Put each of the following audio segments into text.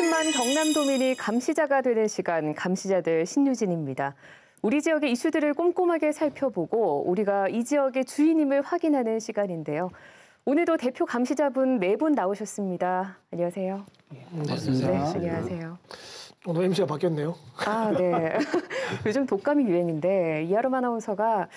150만 경남도민이 감시자가 되는 시간, 감시자들 신유진입니다. 우리 지역의 이슈들을 꼼꼼하게 살펴보고 우리가 이 지역의 주인임을 확인하는 시간인데요. 오늘도 대표 감시자분 4분 나오셨습니다. 안녕하세요. 안녕하세요. 네, 안녕하세요. 오늘 MC가 바뀌었네요. 아, 네. 요즘 독감이 유행인데 이하롬 아나운서가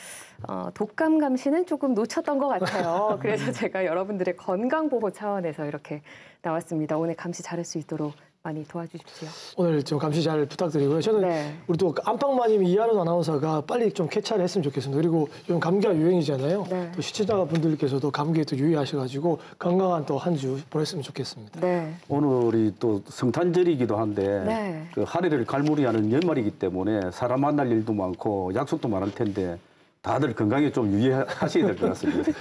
독감 감시는 조금 놓쳤던 것 같아요. 그래서 제가 여러분들의 건강 보호 차원에서 이렇게 나왔습니다. 오늘 감시 잘할 수 있도록 많이 도와주십시오. 오늘 좀 감시 잘 부탁드리고요. 저는 우리 또 안방마님 이하롬 아나운서가 빨리 좀 쾌차를 했으면 좋겠습니다. 그리고 요즘 감기가 유행이잖아요. 또 시청자분들께서도 감기에 또 유의하셔가지고 건강한 또 한 주 보냈으면 좋겠습니다. 오늘이 또 성탄절이기도 한데 그 하늘을 갈무리하는 연말이기 때문에 사람 만날 일도 많고 약속도 많을 텐데 다들 건강에 좀 유의하셔야 될 것 같습니다.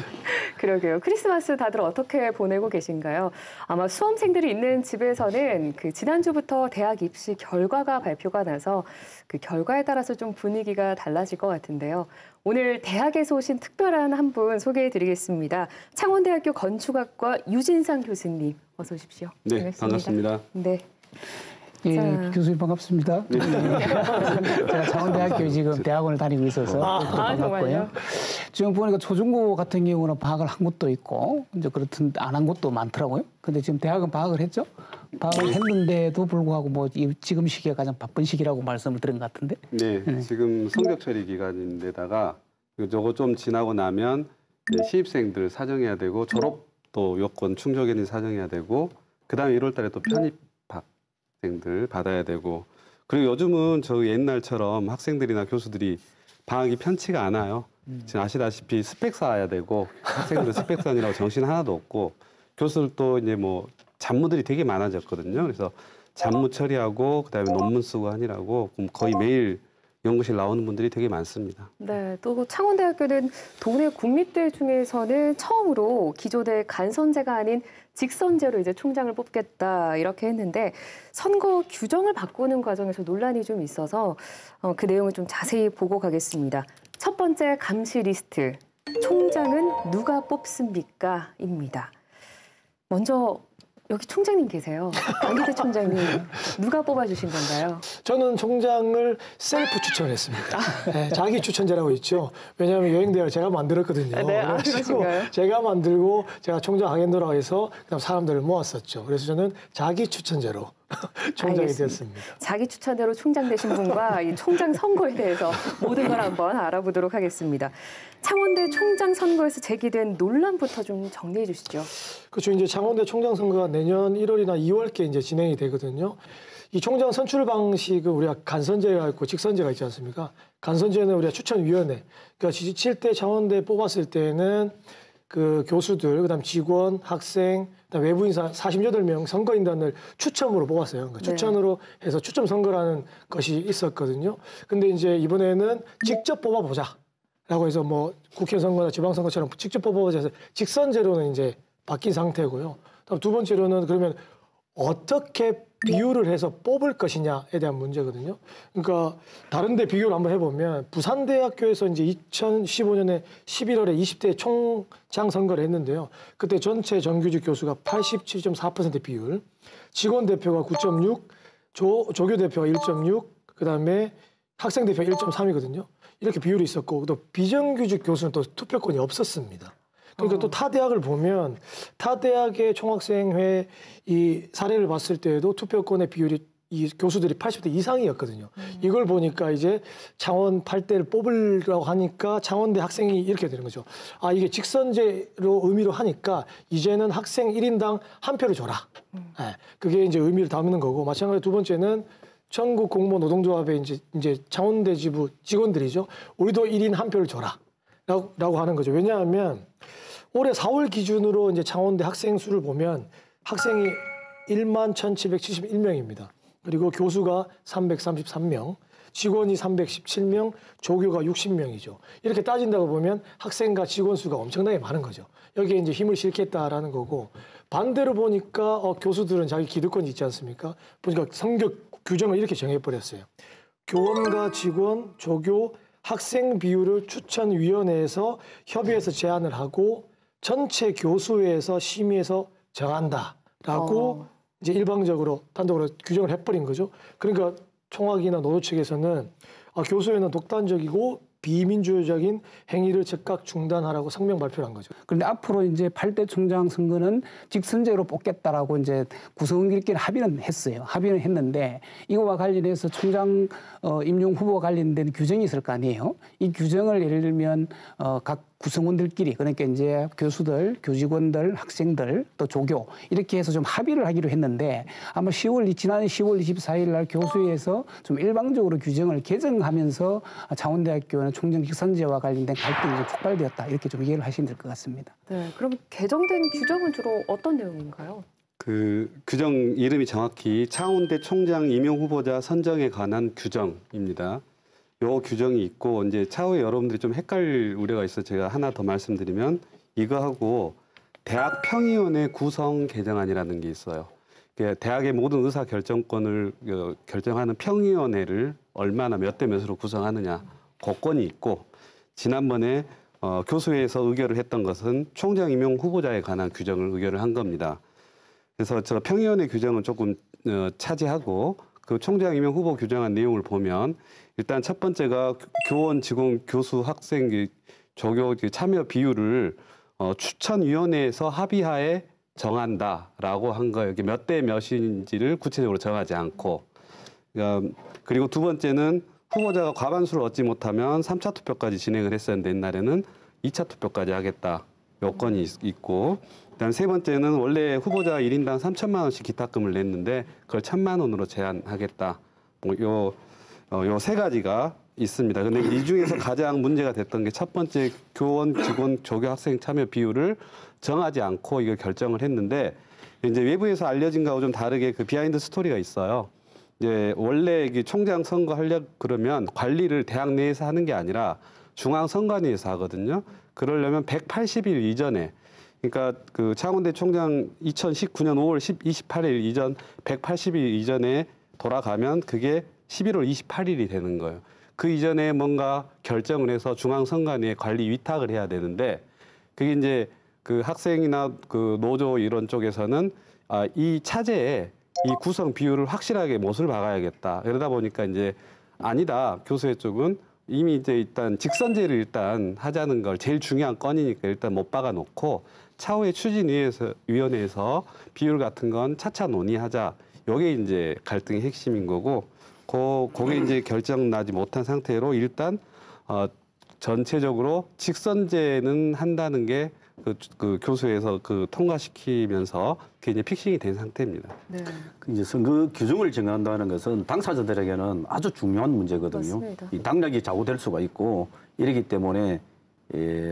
그러게요. 크리스마스 다들 어떻게 보내고 계신가요? 아마 수험생들이 있는 집에서는 그 지난주부터 대학 입시 결과가 발표가 나서 그 결과에 따라서 좀 분위기가 달라질 것 같은데요. 오늘 대학에서 오신 특별한 한 분 소개해드리겠습니다. 창원대학교 건축학과 유진상 교수님, 어서 오십시오. 네, 반갑습니다. 네. 예, 교수님 반갑습니다. 네. 제가 창원대학교 지금 대학원을 다니고 있어서 반갑고요. 지금 보니까 초중고 같은 경우는 방학을 한 곳도 있고 이제 그렇든 안 한 곳도 많더라고요. 근데 지금 대학은 방학을 했죠. 방학을 했는데도 불구하고 뭐 지금 시기가 가장 바쁜 시기라고 말씀을 드린 것 같은데. 네, 지금 성적 처리 기간인데다가 저거 좀 지나고 나면 신입생들 사정해야 되고 졸업도 요건 충족연이 사정해야 되고 그다음에 1월 달에 또 편입 학생들 받아야 되고 그리고 요즘은 저 옛날처럼 학생들이나 교수들이 방학이 편치가 않아요. 지금 아시다시피 스펙 쌓아야 되고 학생들은 스펙 쌓느라고 정신 하나도 없고 교수들도 이제 뭐 잡무들이 되게 많아졌거든요. 그래서 잡무 처리하고 그다음에 논문 쓰고 하느라고 거의 매일 연구실 나오는 분들이 되게 많습니다. 네, 또 창원대학교는 도내 국립대 중에서는 처음으로 기조대 간선제가 아닌 직선제로 이제 총장을 뽑겠다 이렇게 했는데 선거 규정을 바꾸는 과정에서 논란이 좀 있어서 그 내용을 좀 자세히 보고 가겠습니다. 첫 번째 감시 리스트, 총장은 누가 뽑습니까? 입니다. 먼저 여기 총장님 계세요. 강기태 총장님, 누가 뽑아주신 건가요? 저는 총장을 셀프 추천했습니다. 네, 자기 추천제라고 있죠. 왜냐하면 여행대회를 제가 만들었거든요. 그러신가요? 제가 만들고 제가 총장 하겠노라고 해서 그다음 사람들을 모았었죠. 그래서 저는 자기 추천제로 총장이 됐습니다. 자기 추천대로 총장 되신 분과 이 총장 선거에 대해서 모든 걸 한번 알아보도록 하겠습니다. 창원대 총장 선거에서 제기된 논란부터 좀 정리해 주시죠. 그렇죠. 이제 창원대 총장 선거가 내년 1월이나 2월께 이제 진행이 되거든요. 이 총장 선출 방식은 우리가 간선제가 있고 직선제가 있지 않습니까? 간선제는 우리가 추천위원회. 그러니까 7대 창원대 뽑았을 때는 그 교수들, 그다음 직원, 학생, 그다음 외부인 48명 선거인단을 추첨으로 뽑았어요. 그러니까 추천으로 해서 추첨 선거라는 것이 있었거든요. 근데 이제 이번에는 직접 뽑아보자라고 해서 뭐 국회 선거나 지방 선거처럼 직접 뽑아보자 해서 직선제로는 이제 바뀐 상태고요. 다음 두 번째로는 그러면 어떻게 비율을 해서 뽑을 것이냐에 대한 문제거든요. 그러니까 다른 데 비교를 한번 해보면 부산대학교에서 이제 2015년에 11월에 20대 총장 선거를 했는데요. 그때 전체 정규직 교수가 87.4% 비율, 직원 대표가 9.6, 조교 대표가 1.6, 그다음에 학생 대표가 1.3이거든요. 이렇게 비율이 있었고 또 비정규직 교수는 또 투표권이 없었습니다. 그러니까 또 타 대학을 보면 타 대학의 총학생회 이 사례를 봤을 때에도 투표권의 비율이 이 교수들이 80대 이상이었거든요. 이걸 보니까 이제 창원 8대를 뽑으려고 하니까 창원대 학생이 이렇게 되는 거죠. 아, 이게 직선제로 의미로 하니까 이제는 학생 1인당 한 표를 줘라. 네, 그게 이제 의미를 담는 거고 마찬가지로 두 번째는 전국 공무원 노동조합의 이제 창원대 지부 직원들이죠. 우리도 1인 한 표를 줘라. 라고 하는 거죠. 왜냐하면 올해 4월 기준으로 이제 창원대 학생 수를 보면 학생이 11,771명입니다. 그리고 교수가 333명, 직원이 317명, 조교가 60명이죠. 이렇게 따진다고 보면 학생과 직원 수가 엄청나게 많은 거죠. 여기에 이제 힘을 실겠다라는 거고 반대로 보니까 교수들은 자기 기득권이 있지 않습니까? 보니까 성격 규정을 이렇게 정해버렸어요. 교원과 직원, 조교, 학생 비율을 추천위원회에서 협의해서 제안을 하고 전체 교수회에서 심의해서 정한다라고 이제 일방적으로 단독으로 규정을 해버린 거죠. 그러니까 총학이나 노조 측에서는 교수회는 독단적이고 비민주적인 행위를 즉각 중단하라고 성명 발표를 한 거죠. 그런데 앞으로 이제 8대 총장 선거는 직선제로 뽑겠다라고 이제 구성원들끼리 합의는 했어요. 합의는 했는데 이거와 관련해서 총장 임용 후보와 관련된 규정이 있을 거 아니에요. 이 규정을 예를 들면 각 구성원들끼리 그러니까 이제 교수들, 교직원들, 학생들 또 조교 이렇게 해서 좀 합의를 하기로 했는데 아마 지난 10월 24일 날 교수회에서 좀 일방적으로 규정을 개정하면서 창원대학교는 총장 직선제와 관련된 갈등이 좀 촉발되었다 이렇게 좀 이해를 하시면 될 것 같습니다. 네, 그럼 개정된 규정은 주로 어떤 내용인가요? 그 규정 이름이 정확히 창원대 총장 임용 후보자 선정에 관한 규정입니다. 요 규정이 있고 이제 차후에 여러분들이 좀 헷갈릴 우려가 있어 제가 하나 더 말씀드리면 이거하고 대학 평의원회 구성 개정안이라는 게 있어요. 대학의 모든 의사 결정권을 결정하는 평의원회를 얼마나 몇 대 몇으로 구성하느냐 그 건이 있고 지난번에 교수회에서 의결을 했던 것은 총장 임용 후보자에 관한 규정을 의결을 한 겁니다. 그래서 저 평의원회 규정은 조금 차지하고 그 총장 임용 후보 규정한 내용을 보면 일단 첫 번째가 교원, 직원, 교수, 학생, 조교 참여 비율을 추천위원회에서 합의하에 정한다라고 한 거예요. 몇 대 몇인지를 구체적으로 정하지 않고. 그리고 두 번째는 후보자가 과반수를 얻지 못하면 3차 투표까지 진행을 했었는데 옛날에는 2차 투표까지 하겠다. 요건이 있고. 그다음 세 번째는 원래 후보자 1인당 3천만 원씩 기탁금을 냈는데 그걸 1,000만 원으로 제한하겠다. 요 세 가지가 있습니다. 근데 이 중에서 가장 문제가 됐던 게 첫 번째 교원, 직원, 조교, 학생 참여 비율을 정하지 않고 이걸 결정을 했는데 이제 외부에서 알려진 거하고 좀 다르게 그 비하인드 스토리가 있어요. 이제 원래 이게 총장 선거 하려 그러면 관리를 대학 내에서 하는 게 아니라 중앙선관위에서 하거든요. 그러려면 180일 이전에 그러니까 그 창원대 총장 2019년 5월 28일 이전 180일 이전에 돌아가면 그게 11월 28일이 되는 거예요. 그 이전에 뭔가 결정을 해서 중앙선관위에 관리 위탁을 해야 되는데 그게 이제 그 학생이나 그 노조 이런 쪽에서는 이 차제에 이 구성 비율을 확실하게 못을 박아야겠다. 그러다 보니까 이제 아니다. 교수회 쪽은 이미 이제 일단 직선제를 일단 하자는 걸 제일 중요한 건이니까 일단 못 박아 놓고 차후에 추진위원회에서 비율 같은 건 차차 논의하자. 요게 이제 갈등의 핵심인 거고 그게 이제 결정 나지 못한 상태로 일단 전체적으로 직선제는 한다는 게 그 교수회에서 그 통과시키면서 그게 이제 픽싱이 된 상태입니다. 네. 이제 선거 규정을 정한다는 것은 당사자들에게는 아주 중요한 문제거든요. 맞습니다. 이 당락이 좌우될 수가 있고 이러기 때문에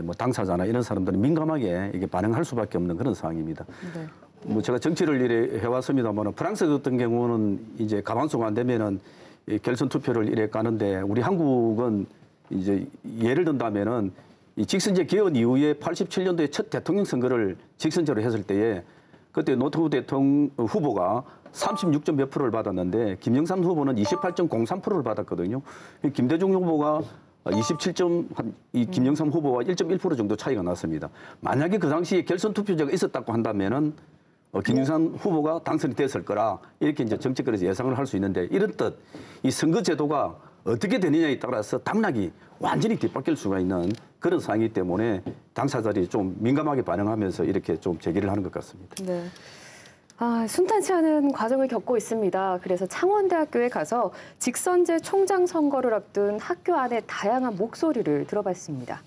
뭐 당사자나 이런 사람들은 민감하게 이게 반응할 수밖에 없는 그런 상황입니다. 네. 뭐 제가 정치를 이래 해왔습니다만 프랑스 같은 경우는 이제 가반수가 안 되면은 이 결선 투표를 이래 까는데 우리 한국은 이제 예를 든다면은 이 직선제 개헌 이후에 87년도에 첫 대통령 선거를 직선제로 했을 때에 그때 노태우 대통령 후보가 36점 몇 프로를 받았는데 김영삼 후보는 28.03%를 받았거든요. 김대중 후보가 27점, 이 김영삼 후보와 1.1% 정도 차이가 났습니다. 만약에 그 당시에 결선 투표제가 있었다고 한다면은 김영삼 후보가 당선이 됐을 거라 이렇게 이제 정치권에서 예상을 할 수 있는데 이런 뜻, 이 선거 제도가 어떻게 되느냐에 따라서 당락이 완전히 뒤바뀔 수가 있는 그런 상황이기 때문에 당사자들이 좀 민감하게 반응하면서 이렇게 좀 제기를 하는 것 같습니다. 네. 순탄치 않은 과정을 겪고 있습니다. 그래서 창원대학교에 가서 직선제 총장 선거를 앞둔 학교 안의 다양한 목소리를 들어봤습니다.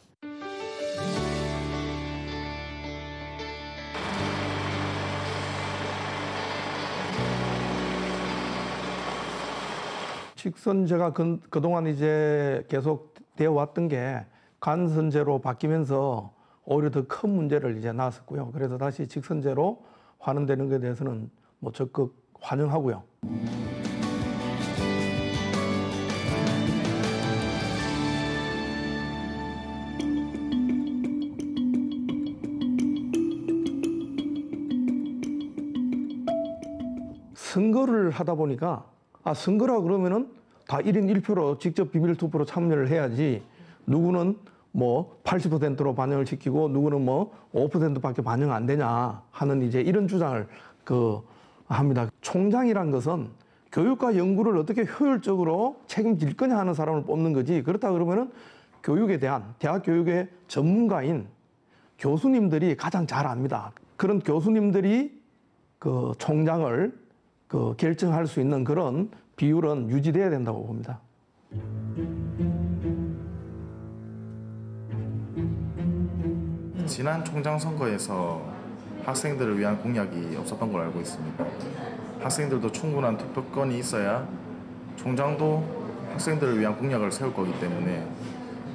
직선제가 그동안 이제 계속 되어 왔던 게 간선제로 바뀌면서 오히려 더 큰 문제를 이제 낳았었고요. 그래서 다시 직선제로 환원되는 것에 대해서는 뭐 적극 환영하고요. 선거를 하다 보니까 선거라 그러면은 다 1인 1표로 직접 비밀 투표로 참여를 해야지 누구는 뭐 80%로 반영을 시키고 누구는 뭐 5%밖에 반영 안 되냐 하는 이제 이런 주장을 합니다. 총장이란 것은 교육과 연구를 어떻게 효율적으로 책임질 거냐 하는 사람을 뽑는 거지. 그렇다 그러면은 교육에 대한 대학 교육의 전문가인 교수님들이 가장 잘 압니다. 그런 교수님들이 그 총장을 결정할 수 있는 그런 비율은 유지돼야 된다고 봅니다. 지난 총장 선거에서 학생들을 위한 공약이 없었던 걸 알고 있습니다. 학생들도 충분한 투표권이 있어야 총장도 학생들을 위한 공약을 세울 거기 때문에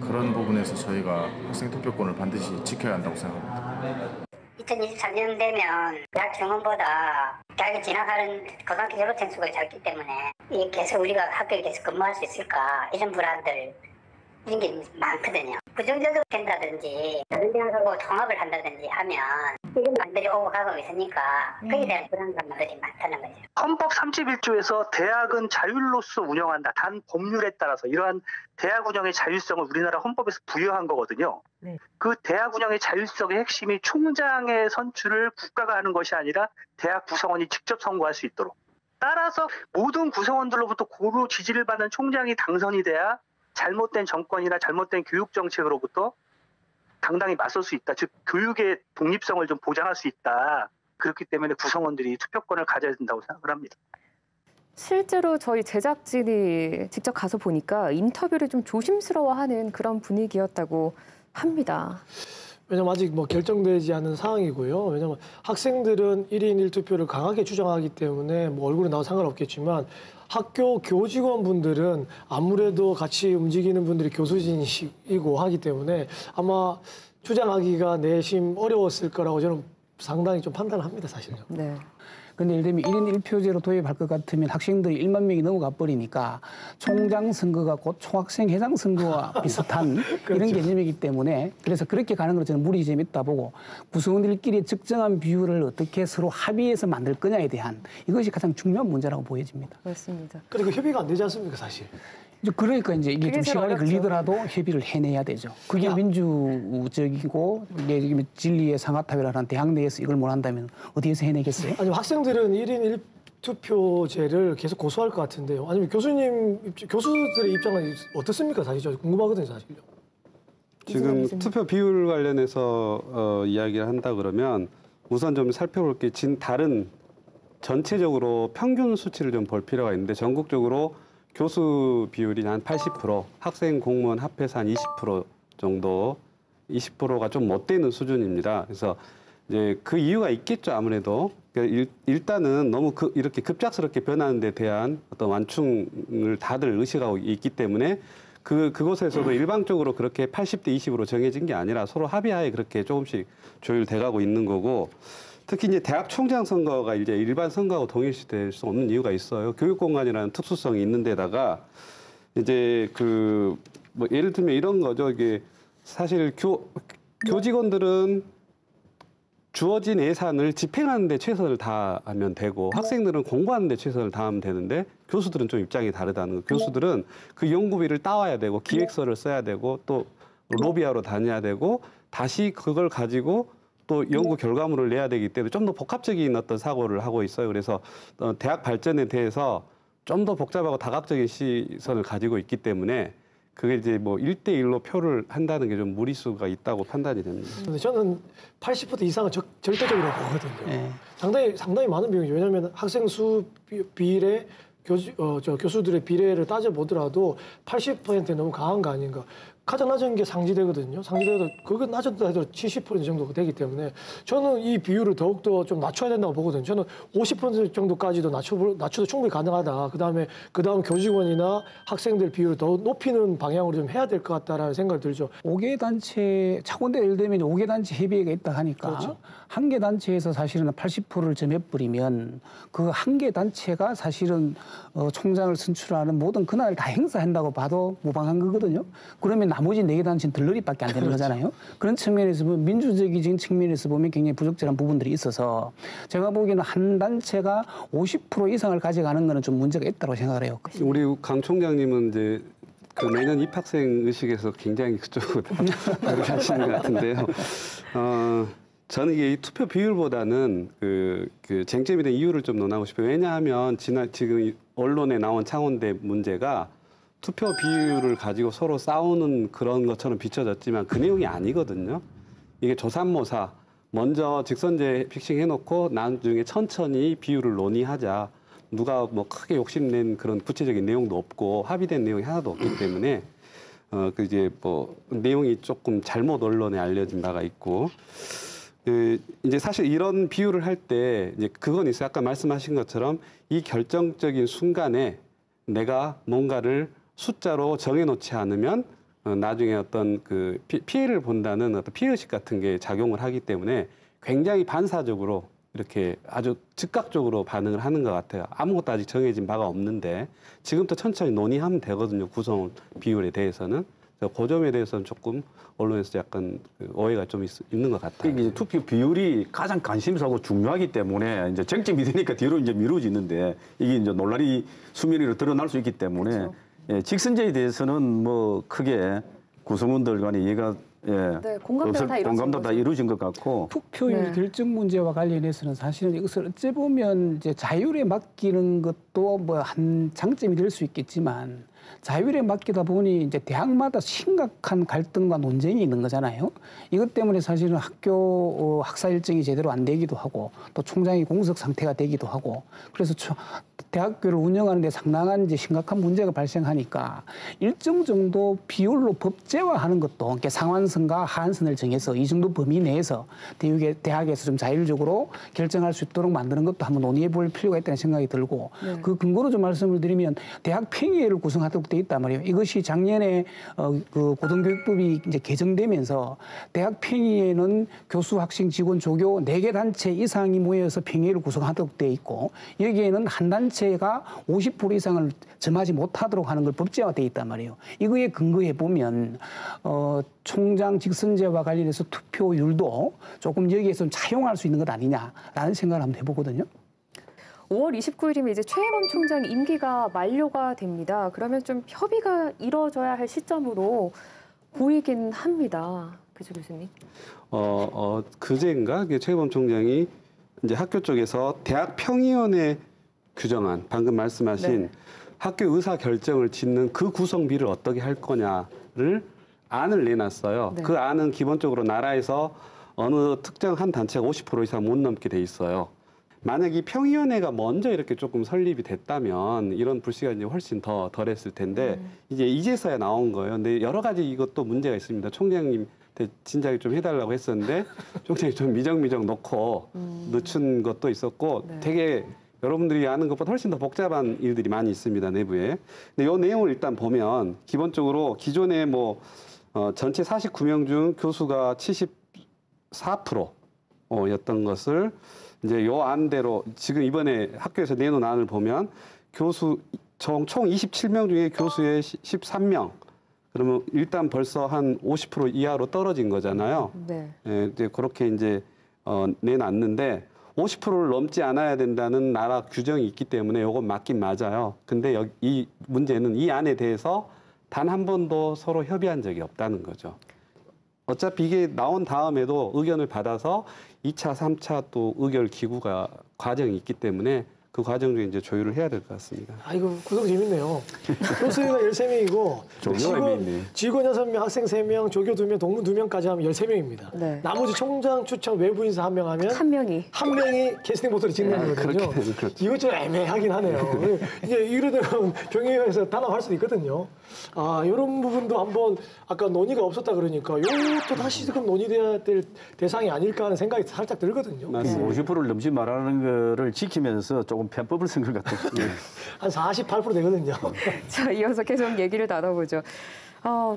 그런 부분에서 저희가 학생 투표권을 반드시 지켜야 한다고 생각합니다. 2023년 되면 대학 정원보다 대학에 진학하는 고등학교 졸업생 수가 작기 때문에 계속 우리가 학교에 계속 근무할 수 있을까 이런 불안들 이런 게 많거든요. 부정적으로 된다든지 다른 대학하고 통합을 한다든지 하면 이런 말들이 오고 가고 있으니까 그에 대한 불안감들이 많다는 거죠. 헌법 31조에서 대학은 자율로서 운영한다. 단 법률에 따라서 이러한 대학 운영의 자율성을 우리나라 헌법에서 부여한 거거든요. 네. 그 대학 운영의 자율성의 핵심이 총장의 선출을 국가가 하는 것이 아니라 대학 구성원이 직접 선거할 수 있도록. 따라서 모든 구성원들로부터 고루 지지를 받는 총장이 당선이 돼야 잘못된 정권이나 잘못된 교육 정책으로부터 당당히 맞설 수 있다. 즉 교육의 독립성을 좀 보장할 수 있다. 그렇기 때문에 구성원들이 투표권을 가져야 된다고 생각을 합니다. 실제로 저희 제작진이 직접 가서 보니까 인터뷰를 좀 조심스러워하는 그런 분위기였다고 합니다. 왜냐면 아직 뭐 결정되지 않은 상황이고요. 왜냐면 학생들은 1인 1투표를 강하게 주장하기 때문에 뭐 얼굴에 나와 상관없겠지만 학교 교직원분들은 아무래도 같이 움직이는 분들이 교수진이고 하기 때문에 아마 주장하기가 내심 어려웠을 거라고 저는 상당히 좀 판단을 합니다, 사실요. 네. 근데 예를 들면 1인 1표제로 도입할 것 같으면 학생들이 1만 명이 넘어가 버리니까 총장 선거가 곧 총학생 회장 선거와 비슷한 그렇죠. 이런 개념이기 때문에 그래서 그렇게 가는 걸 저는 무리점이 있다 보고 구성원들끼리 적정한 비율을 어떻게 서로 합의해서 만들 거냐에 대한 이것이 가장 중요한 문제라고 보여집니다. 맞습니다. 그리고 협의가 안 되지 않습니까, 사실? 그러니까 이제 이게 좀 시간이 어렵죠. 걸리더라도 협의를 해내야 되죠. 그게 민주적이고 이게 진리의 상하탑이라는 대학 내에서 이걸 못 한다면 어디에서 해내겠어요? 아니면 학생들은 1인 1투표제를 계속 고수할 것 같은데요. 아니면 교수들의 입장은 어떻습니까, 사실? 저 궁금하거든요, 사실요. 지금 투표 비율 관련해서 이야기를 한다 그러면 우선 좀 살펴볼 게 다른 전체적으로 평균 수치를 좀 볼 필요가 있는데 전국적으로 교수 비율이 한 80%, 학생 공무원 합해서 한 20% 정도, 20%가 좀 못 되는 수준입니다. 그래서 이제 그 이유가 있겠죠, 아무래도. 그러니까 일단은 너무 이렇게 급작스럽게 변하는 데 대한 어떤 완충을 다들 의식하고 있기 때문에 그곳에서도 일방적으로 그렇게 80대 20으로 정해진 게 아니라 서로 합의하에 그렇게 조금씩 조율돼가고 있는 거고, 특히 이제 대학 총장 선거가 이제 일반 선거하고 동일시될 수 없는 이유가 있어요. 교육공간이라는 특수성이 있는 데다가 이제 뭐 예를 들면 이런 거죠. 이게 사실 교직원들은 주어진 예산을 집행하는 데 최선을 다하면 되고 학생들은 공부하는 데 최선을 다하면 되는데 교수들은 좀 입장이 다르다는 거. 교수들은 그 연구비를 따와야 되고 기획서를 써야 되고 또 로비하러 다녀야 되고 다시 그걸 가지고 또 연구 결과물을 내야 되기 때문에 좀 더 복합적인 어떤 사고를 하고 있어요. 그래서 대학 발전에 대해서 좀 더 복잡하고 다각적인 시선을 가지고 있기 때문에 그게 이제 뭐 1대1로 표를 한다는 게 좀 무리수가 있다고 판단이 됩니다. 근데 저는 80% 이상은 절대적으로 보거든요. 네. 상당히 많은 비용이죠. 왜냐하면 학생 수 비례, 교수들의 비례를 따져보더라도 80%는 너무 강한 거 아닌가. 가장 낮은 게 상지대거든요. 상지대도 그거 낮았다 해도 70% 정도 되기 때문에 저는 이 비율을 더욱더 좀 낮춰야 된다고 보거든요. 저는 50% 정도까지도 낮춰도 충분히 가능하다. 그다음 교직원이나 학생들 비율을 더 높이는 방향으로 좀 해야 될 것 같다라는 생각이 들죠. 5개 단체, 차원대 예를 들면 5개 단체 협의회가 있다 하니까 그렇죠. 한 개 단체에서 사실은 80%를 점해버리면 그 한 개 단체가 사실은 총장을 선출하는 모든 권한을 다 행사한다고 봐도 무방한 거거든요. 그러면 나머지 4개 단체는 들러리밖에 안 되는 거잖아요. 그런 측면에서 보면 민주적인 측면에서 보면 굉장히 부적절한 부분들이 있어서 제가 보기에는 한 단체가 50% 이상을 가져가는 거는 좀 문제가 있다고 생각을 해요. 우리 강 총장님은 이제 그 내년 입학생 의식에서 굉장히 그쪽으로 하시는 것 같은데요. 저는 이게 투표 비율보다는 그 쟁점이 된 이유를 좀 논하고 싶어요. 왜냐하면 지금 언론에 나온 창원대 문제가 투표 비율을 가지고 서로 싸우는 그런 것처럼 비춰졌지만 그 내용이 아니거든요. 이게 조삼모사 먼저 직선제 픽싱해놓고 나중에 천천히 비율을 논의하자. 누가 뭐 크게 욕심낸 그런 구체적인 내용도 없고 합의된 내용이 하나도 없기 때문에 그 이제 뭐 내용이 조금 잘못 언론에 알려진 바가 있고 이제 사실 이런 비율을 할 때 이제 그건 있어요. 아까 말씀하신 것처럼 이 결정적인 순간에 내가 뭔가를 숫자로 정해놓지 않으면 나중에 어떤 그 피해를 본다는 어떤 피해의식 같은 게 작용을 하기 때문에 굉장히 반사적으로 이렇게 아주 즉각적으로 반응을 하는 것 같아요. 아무것도 아직 정해진 바가 없는데 지금부터 천천히 논의하면 되거든요. 구성 비율에 대해서는. 그 점에 대해서는 조금 언론에서 약간 오해가 좀 있는 것 같아요. 이게 투표 비율이 가장 관심사고 중요하기 때문에 이제 쟁점이 되니까 뒤로 이제 미루어지는데 이게 이제 논란이 수면 위로 드러날 수 있기 때문에 그렇죠. 예, 직선제에 대해서는 뭐 크게 구성원들 간에 이해가 네, 공감도 다 이루어진 것 같고 투표율 네. 결정 문제와 관련해서는 사실은 이것을 어찌 보면 이제 자율에 맡기는 것도 뭐 한 장점이 될 수 있겠지만 자율에 맡기다 보니 이제 대학마다 심각한 갈등과 논쟁이 있는 거잖아요. 이것 때문에 사실은 학교 학사 일정이 제대로 안 되기도 하고 또 총장이 공석 상태가 되기도 하고 그래서 대학교를 운영하는 데 상당한 이제 심각한 문제가 발생하니까 일정 정도 비율로 법제화하는 것도 그러니까 상한선과 하한선을 정해서 이 정도 범위 내에서 대학에서 좀 자율적으로 결정할 수 있도록 만드는 것도 한번 논의해 볼 필요가 있다는 생각이 들고 네. 그 근거로 좀 말씀을 드리면 대학 평의회를 구성하도록 돼 있단 말이에요. 이것이 작년에 그 고등교육법이 이제 개정되면서 대학 평의회는 교수, 학생, 직원, 조교 4개 단체 이상이 모여서 평의회를 구성하도록 돼 있고 여기에는 한 단체가 50% 이상을 점하지 못하도록 하는 걸 법제화돼 있단 말이에요. 이거에 근거해 보면 총장 직선제와 관련해서 투표율도 조금 여기에서 좀 차용할 수 있는 것 아니냐라는 생각을 한번 해보거든요. 5월 29일이면 이제 최혜범 총장 임기가 만료가 됩니다. 그러면 좀 협의가 이루어져야 할 시점으로 보이긴 합니다. 그죠, 교수님? 그제인가 최혜범 총장이 이제 학교 쪽에서 대학 평의원회 규정안 방금 말씀하신 네. 학교 의사 결정을 짓는 그 구성비를 어떻게 할 거냐를 안을 내놨어요. 네. 그 안은 기본적으로 나라에서 어느 특정 한 단체가 50% 이상 못 넘게 돼 있어요. 만약 이 평의원회가 먼저 이렇게 조금 설립이 됐다면 이런 불씨가 이제 훨씬 더 덜했을 텐데 이제 이제서야 나온 거예요. 근데 여러 가지 이것도 문제가 있습니다. 총장님 진작에 좀 해달라고 했었는데 총장이 좀 미정미정 놓고 늦춘 것도 있었고 네. 되게 여러분들이 아는 것보다 훨씬 더 복잡한 일들이 많이 있습니다. 내부에. 근데 이 내용을 일단 보면 기본적으로 기존에 뭐 전체 49명 중 교수가 74% 였던 것을 이제 요 안대로 지금 이번에 학교에서 내놓은 안을 보면 교수 총 27명 중에 교수의 13명. 그러면 일단 벌써 한 50% 이하로 떨어진 거잖아요. 네. 예, 이제 그렇게 이제 내놨는데 50%를 넘지 않아야 된다는 나라 규정이 있기 때문에 요건 맞긴 맞아요. 근데 이 문제는 이 안에 대해서 단 한 번도 서로 협의한 적이 없다는 거죠. 어차피 이게 나온 다음에도 의견을 받아서 2차, 3차 또 의결 기구가 과정이 있기 때문에 그 과정 중에 이제 조율을 해야 될 것 같습니다. 이거 구성 재밌네요. 교수가 13명이고 직원 6명, 학생 3명, 조교 2명, 동문 2명까지 하면 13명입니다. 네. 나머지 총장 추천 외부 인사 1명 하면 한 명이 캐스팅 보트를 짓는 거거든요. 이거 좀 애매하긴 하네요. 이게 이러다가 병행해서 단합할 수도 있거든요. 이런 부분도 한번 아까 논의가 없었다 그러니까 이것도 다시 그럼 논의돼야 될 대상이 아닐까 하는 생각이 살짝 들거든요. 맞습니다. 50%를 넘지 말라는 거를 지키면서 조금 편법을 쓴 것 같아요. 한 48% 되거든요. 자, 이어서 계속 얘기를 나눠보죠.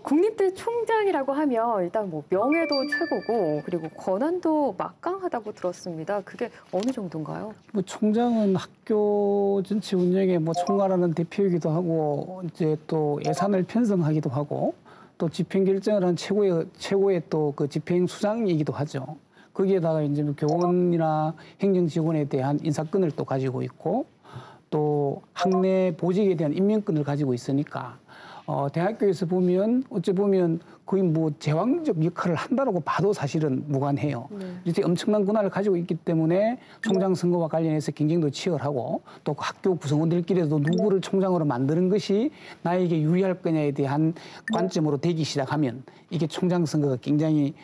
국립대 총장이라고 하면 일단 뭐 명예도 최고고 그리고 권한도 막강하다고 들었습니다. 그게 어느 정도인가요? 뭐 총장은 학교 전체 운영에 뭐 총괄하는 대표이기도 하고 이제 또 예산을 편성하기도 하고 또 집행 결정을 한 최고의 또 그 집행 수장이기도 하죠. 거기에다가 이제 교원이나 행정 직원에 대한 인사권을 또 가지고 있고 또 학내 보직에 대한 임명권을 가지고 있으니까 대학교에서 보면 어찌 보면 거의 뭐 제왕적 역할을 한다고 봐도 사실은 무관해요. 이렇게 엄청난 권한을 가지고 있기 때문에 총장 선거와 관련해서 경쟁도 치열하고 또 학교 구성원들끼리도 누구를 총장으로 만드는 것이 나에게 유리할 거냐에 대한 관점으로 되기 시작하면 이게 총장 선거가 굉장히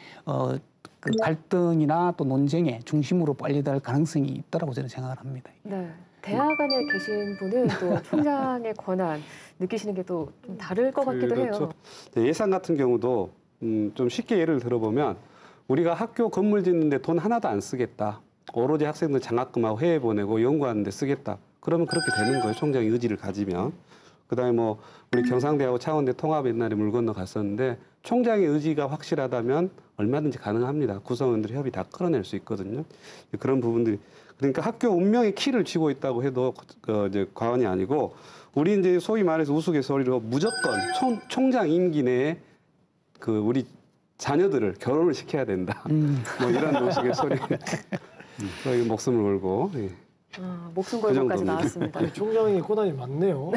그 갈등이나 또 논쟁의 중심으로 빨려들 가능성이 있다라고 저는 생각을 합니다. 네. 대학 안에 계신 분은 또 총장의 권한 느끼시는 게 또 좀 다를 것 같기도 해요. 예산 같은 경우도 좀 쉽게 예를 들어보면 우리가 학교 건물 짓는데 돈 하나도 안 쓰겠다. 오로지 학생들 장학금하고 해외 보내고 연구하는 데 쓰겠다. 그러면 그렇게 되는 거예요. 총장이 의지를 가지면. 그다음에 뭐 우리 경상대하고 창원대 통합 옛날에 물 건너 갔었는데 총장의 의지가 확실하다면 얼마든지 가능합니다. 구성원들 협의 다 끌어낼 수 있거든요. 그런 부분들이 그러니까 학교 운명의 키를 쥐고 있다고 해도 이제 과언이 아니고 우리 이제 소위 말해서 우스갯소리로 무조건 총장 임기 내에 그 우리 자녀들을 결혼을 시켜야 된다. 뭐 이런 우스갯소리. 거의 목숨을 걸고. 예. 목숨 걸고까지 나왔습니다. 아니, 총장이 권한이 많네요.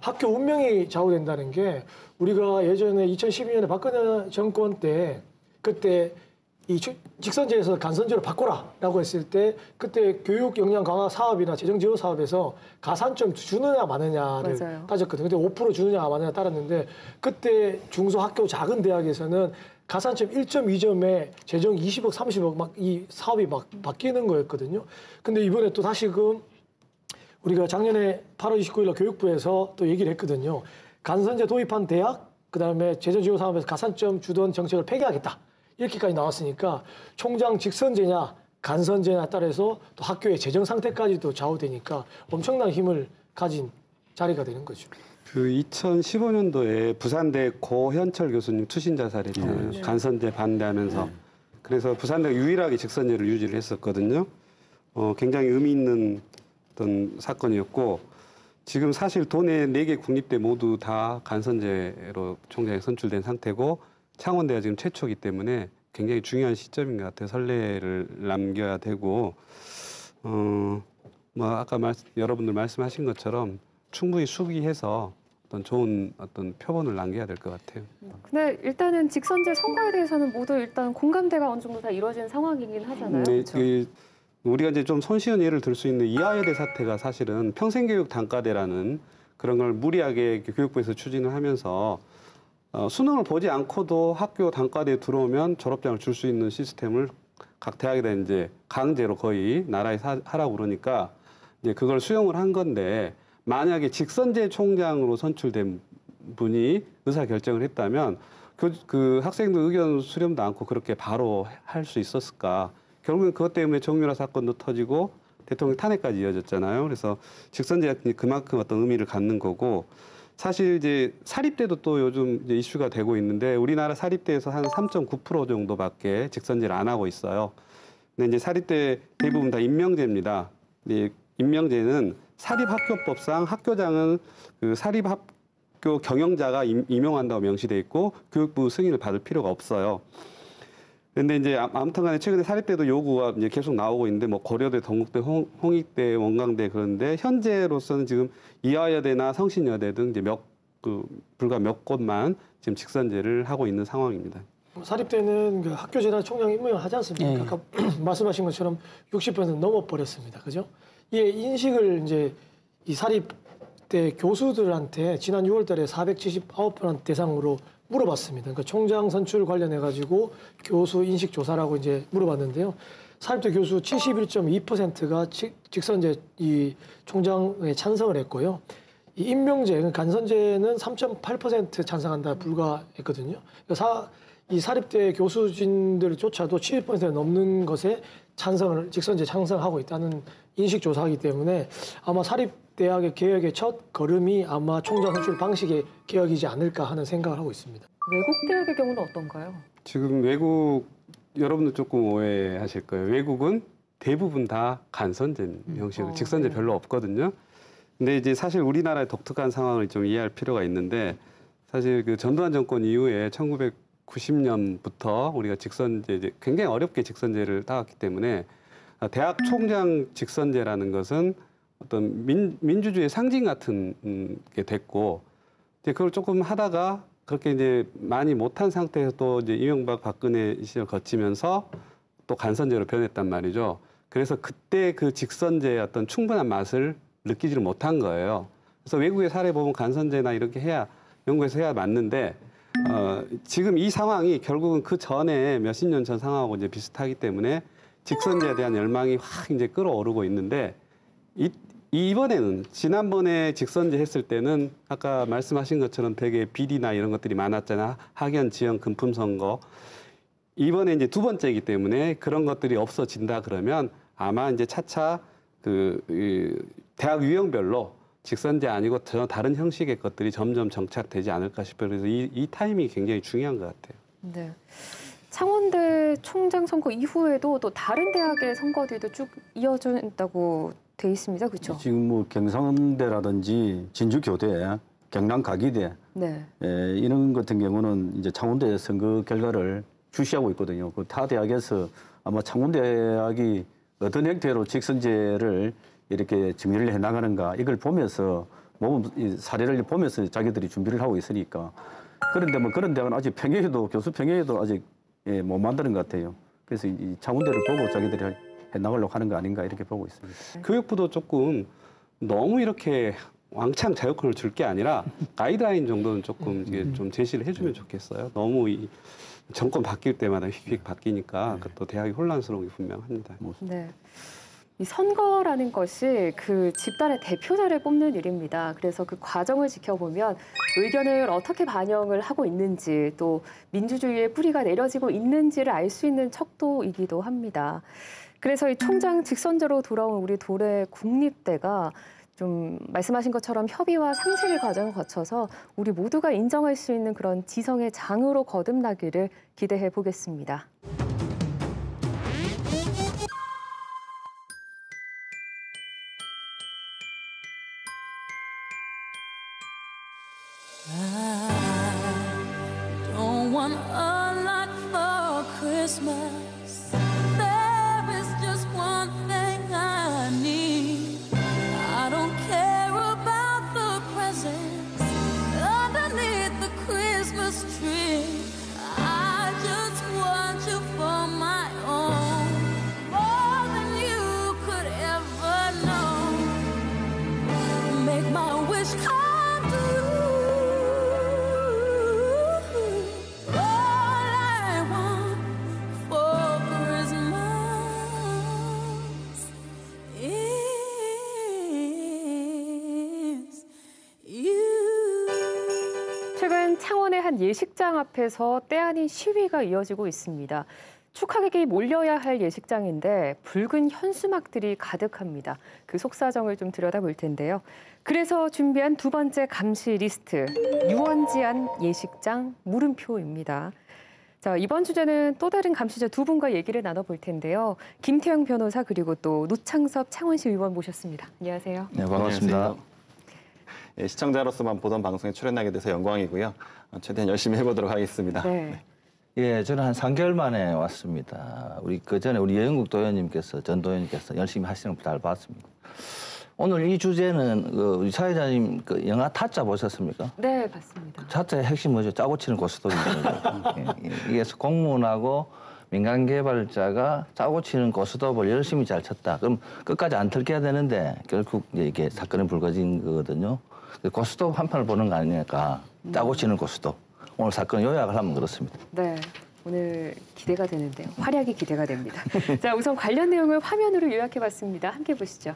학교 운명이 좌우된다는 게 우리가 예전에 2012년에 박근혜 정권 때 그때 이 직선제에서 간선제로 바꿔라라고 했을 때 그때 교육 역량 강화 사업이나 재정 지원 사업에서 가산점 주느냐 마느냐를 맞아요. 따졌거든요. 근데 5% 주느냐 마느냐 따랐는데 그때 중소학교 작은 대학에서는 가산점 1.2점에 재정 20억, 30억 막 이 사업이 막 바뀌는 거였거든요. 근데 이번에 또 다시금 우리가 작년에 8월 29일 날 교육부에서 또 얘기를 했거든요. 간선제 도입한 대학, 그다음에 재정 지원 사업에서 가산점 주던 정책을 폐기하겠다. 이렇게까지 나왔으니까 총장 직선제냐 간선제냐 따라서 또 학교의 재정 상태까지도 좌우되니까 엄청난 힘을 가진 자리가 되는 거죠. 그 2015년도에 부산대 고현철 교수님 투신 자살했잖아요. 네. 간선제 반대하면서. 그래서 부산대가 유일하게 직선제를 유지를 했었거든요. 굉장히 의미 있는 어떤 사건이었고 지금 사실 도내 4개 국립대 모두 다 간선제로 총장이 선출된 상태고 창원대가 지금 최초이기 때문에 굉장히 중요한 시점인 것 같아요. 선례를 남겨야 되고 뭐 아까 여러분들 말씀하신 것처럼 충분히 수기해서 어떤 좋은 어떤 표본을 남겨야 될 것 같아요. 근데 일단은 직선제 선거에 대해서는 모두 일단 공감대가 어느 정도 다 이루어진 상황이긴 하잖아요. 네, 그렇죠? 우리가 이제 좀 손쉬운 예를 들 수 있는 이화여대 사태가 사실은 평생교육 단과대라는 그런 걸 무리하게 교육부에서 추진을 하면서 수능을 보지 않고도 학교 단과대에 들어오면 졸업장을 줄 수 있는 시스템을 각 대학에다 이제 강제로 거의 나라에 하라고 그러니까 이제 그걸 수용을 한 건데 만약에 직선제 총장으로 선출된 분이 의사 결정을 했다면 그 학생들 의견 수렴도 않고 그렇게 바로 할 수 있었을까? 결국엔 그것 때문에 정유라 사건도 터지고 대통령 탄핵까지 이어졌잖아요. 그래서 직선제가 그만큼 어떤 의미를 갖는 거고 사실 이제 사립대도 또 요즘 이제 이슈가 되고 있는데 우리나라 사립대에서 한 3.9% 정도밖에 직선제를 안 하고 있어요. 근데 이제 사립대 대부분 다 임명제입니다. 임명제는 사립학교법상 학교장은 그 사립학교 경영자가 임용한다고 명시돼 있고 교육부 승인을 받을 필요가 없어요. 그런데 이제 아무튼간에 최근에 사립대도 요구가 이제 계속 나오고 있는데 뭐 고려대, 동국대, 홍익대, 원광대 그런데 현재로서는 지금 이화여대나 성신여대 등 이제 불과 몇 곳만 지금 직선제를 하고 있는 상황입니다. 사립대는 그 학교 재단 총장 임명을 하지 않습니까? 네. 아까 말씀하신 것처럼 60% 넘어버렸습니다. 그죠? 이 인식을 이제 이 사립대 교수들한테 지난 6월달에 479분 대상으로 물어봤습니다. 그러니까 총장 선출 관련해 가지고 교수 인식 조사라고 이제 물어봤는데요. 사립대 교수 71.2%가 직선제 이 총장에 찬성을 했고요. 이 임명제, 간선제는 3.8% 찬성한다 불과했거든요. 그러니까 이 사립대 교수진들조차도 70% 넘는 것에 직선제 찬성하고 있다는 인식 조사이기 때문에 아마 사립대학의 개혁의 첫 걸음이 아마 총장 선출 방식의 개혁이지 않을까 하는 생각을 하고 있습니다. 외국 대학의 경우는 어떤가요? 지금 외국 여러분들 조금 오해하실 거예요. 외국은 대부분 다 간선제 형식으로 직선제 네. 별로 없거든요. 근데 이제 사실 우리나라의 독특한 상황을 좀 이해할 필요가 있는데 사실 그 전두환 정권 이후에 1990년부터 우리가 직선제 이제 굉장히 어렵게 직선제를 따왔기 때문에 대학 총장 직선제라는 것은 어떤 민주주의의 상징 같은 게 됐고 이제 그걸 조금 하다가 그렇게 이제 많이 못한 상태에서 또 이제 이명박 박근혜 시절 거치면서 또 간선제로 변했단 말이죠. 그래서 그때 그 직선제의 어떤 충분한 맛을 느끼지를 못한 거예요. 그래서 외국의 사례 보면 간선제나 이렇게 해야 영국에서 해야 맞는데 지금 이 상황이 결국은 그 전에 몇십 년 전 상황하고 이제 비슷하기 때문에 직선제에 대한 열망이 확 이제 끌어오르고 있는데 이번에는 지난번에 직선제 했을 때는 아까 말씀하신 것처럼 되게 비리나 이런 것들이 많았잖아. 학연, 지연, 금품 선거. 이번에 이제 두 번째이기 때문에 그런 것들이 없어진다 그러면 아마 이제 차차 대학 유형별로 직선제 아니고 전혀 다른 형식의 것들이 점점 정착되지 않을까 싶어요. 그래서 이 타이밍이 굉장히 중요한 것 같아요. 네. 창원대 총장 선거 이후에도 또 다른 대학의 선거들도 쭉 이어진다고 돼 있습니다. 그렇죠? 지금 뭐 경상대라든지 진주교대, 경남가기대 네. 이런 같은 경우는 이제 창원대 선거 결과를 주시하고 있거든요. 그 타 대학에서 아마 창원대학이 어떤 형태로 직선제를 이렇게 정리를 해나가는가 이걸 보면서 사례를 보면서 자기들이 준비를 하고 있으니까 그런데 뭐 그런 대학은 아직 교수 평의회도 아직 못 만드는 것 같아요. 그래서 이 창원대를 보고 자기들이 해나가려고 하는 거 아닌가 이렇게 보고 있습니다. 교육부도 조금 너무 이렇게 왕창 자유권을 줄 게 아니라 가이드라인 정도는 조금 이게 좀 제시를 해주면 좋겠어요. 너무 이 정권 바뀔 때마다 휙휙 바뀌니까 또 대학이 혼란스러운 게 분명합니다. 네. 이 선거라는 것이 그 집단의 대표자를 뽑는 일입니다. 그래서 그 과정을 지켜보면 의견을 어떻게 반영을 하고 있는지 또 민주주의의 뿌리가 내려지고 있는지를 알 수 있는 척도이기도 합니다. 그래서 이 총장 직선제로 돌아온 우리 도내 국립대가 좀 말씀하신 것처럼 협의와 상생의 과정을 거쳐서 우리 모두가 인정할 수 있는 그런 지성의 장으로 거듭나기를 기대해 보겠습니다. I don't want a lot for Christmas. There is just one thing I need. I don't care about the presents underneath the Christmas tree. I just want you for my own, more than you could ever know. Make my wish come true. 최근 창원의 한 예식장 앞에서 때 아닌 시위가 이어지고 있습니다. 축하객이 몰려야 할 예식장인데 붉은 현수막들이 가득합니다. 그 속사정을 좀 들여다볼 텐데요. 그래서 준비한 두 번째 감시 리스트, 유원지안 예식장 물음표입니다. 자, 이번 주제는 또 다른 감시자 두 분과 얘기를 나눠볼 텐데요. 김태형 변호사 그리고 또 노창섭 창원시 의원 모셨습니다. 안녕하세요. 네, 반갑습니다. 예, 시청자로서만 보던 방송에 출연하게 돼서 영광이고요. 최대한 열심히 해보도록 하겠습니다. 네. 예, 저는 한 3개월 만에 왔습니다. 그 전에 우리 여영국 도의원님께서, 전 도의원님께서 열심히 하시는 거 잘 봤습니다. 오늘 이 주제는 우리 사회자님 그 영화 타짜 보셨습니까? 네, 봤습니다. 타짜의 핵심 뭐죠? 짜고 치는 고스톱입니다. 이게 공무원하고 민간 개발자가 짜고 치는 고스톱을 열심히 잘 쳤다. 그럼 끝까지 안 털게 되는데 결국 이게 사건이 불거진 거거든요. 고스톱 한 판을 보는 거 아니니까 짜고 치는 고스톱. 오늘 사건 요약을 하면 그렇습니다. 네. 오늘 기대가 되는데요. 활약이 기대가 됩니다. 자, 우선 관련 내용을 화면으로 요약해봤습니다. 함께 보시죠.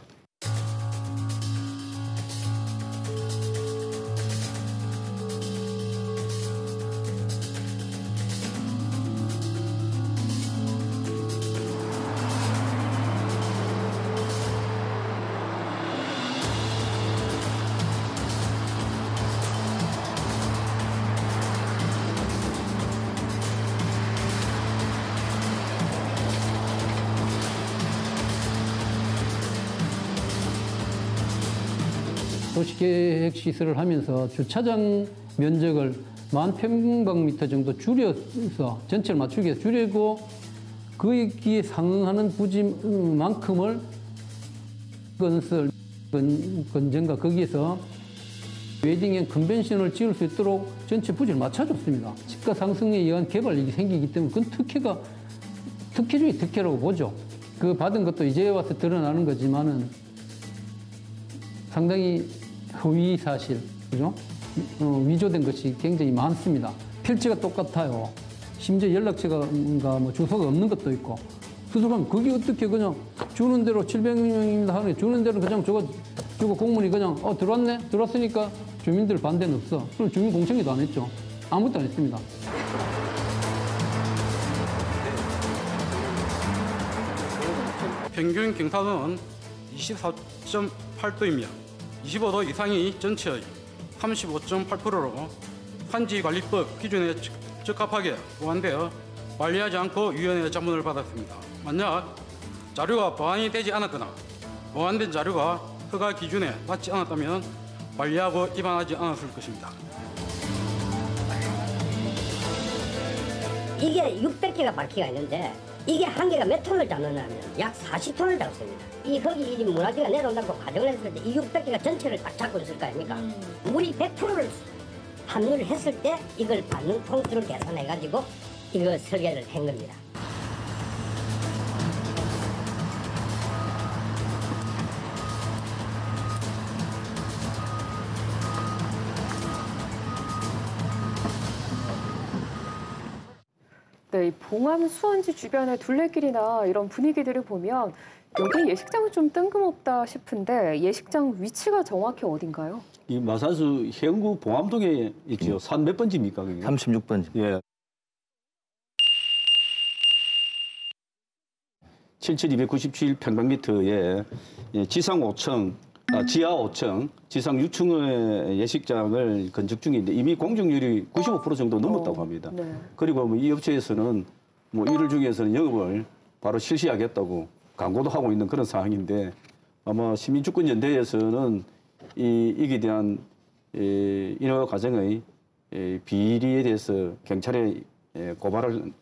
도시계획 시설을 하면서 주차장 면적을 10,000평방미터 정도 줄여서 전체를 맞추기 위해서 줄이고 거기에 상응하는 부지만큼을 건설 건전과 거기에서 웨딩 앤 컨벤션을 지을 수 있도록 전체 부지를 맞춰줬습니다. 집가 상승에 의한 개발 이익이 생기기 때문에 그건 특혜 중에 특혜라고 보죠. 그 받은 것도 이제 와서 드러나는 거지만은 상당히 허위 사실, 그죠? 위조된 것이 굉장히 많습니다. 필지가 똑같아요. 심지어 연락처가 뭐 주소가 없는 것도 있고. 수술하면 그게 어떻게 그냥 주는 대로 700명입니다 하는 주는 대로 그냥 주고 공무원이 그냥 들어왔네? 들어왔으니까 주민들 반대는 없어. 그럼 주민 공청회도 안 했죠. 아무것도 안 했습니다. 평균 경사도는 24.8도이며 25도 이상이 전체의 35.8%로 산지관리법 기준에 적합하게 보완되어 관리하지 않고 위원회의 자문을 받았습니다. 만약 자료가 보완이 되지 않았거나 보완된 자료가 허가 기준에 맞지 않았다면 관리하고 입안하지 않았을 것입니다. 이게 600개가 바퀴가 있는데 이게 한 개가 몇 톤을 잡느냐면 약 40톤을 잡습니다. 이 흙이 이 무너지가 내려온다고 가정을 했을 때 이 600개가 전체를 딱 잡고 있을 거 아닙니까? 물이 100%를 함유를 했을 때 이걸 받는 통수를 계산해가지고 이거 설계를 한 겁니다. 네, 이 봉암 수원지 주변의 둘레길이나 이런 분위기들을 보면 여기 예식장은 좀 뜬금없다 싶은데 예식장 위치가 정확히 어딘가요? 이 마산수 해운구 봉암동에 있죠. 산 몇 번지입니까? 그게? 36번지. 예. 7,297평방미터에 지상 5층, 지하 5층, 지상 6층의 예식장을 건축 중인데 이미 공정률이 95% 정도 넘었다고 합니다. 네. 그리고 뭐 이 업체에서는 뭐 1월 중에서는 영업을 바로 실시하겠다고 광고도 하고 있는 그런 상황인데 아마 시민주권연대에서는 이에 대한 인허가 과정의 비리에 대해서 경찰에 고발을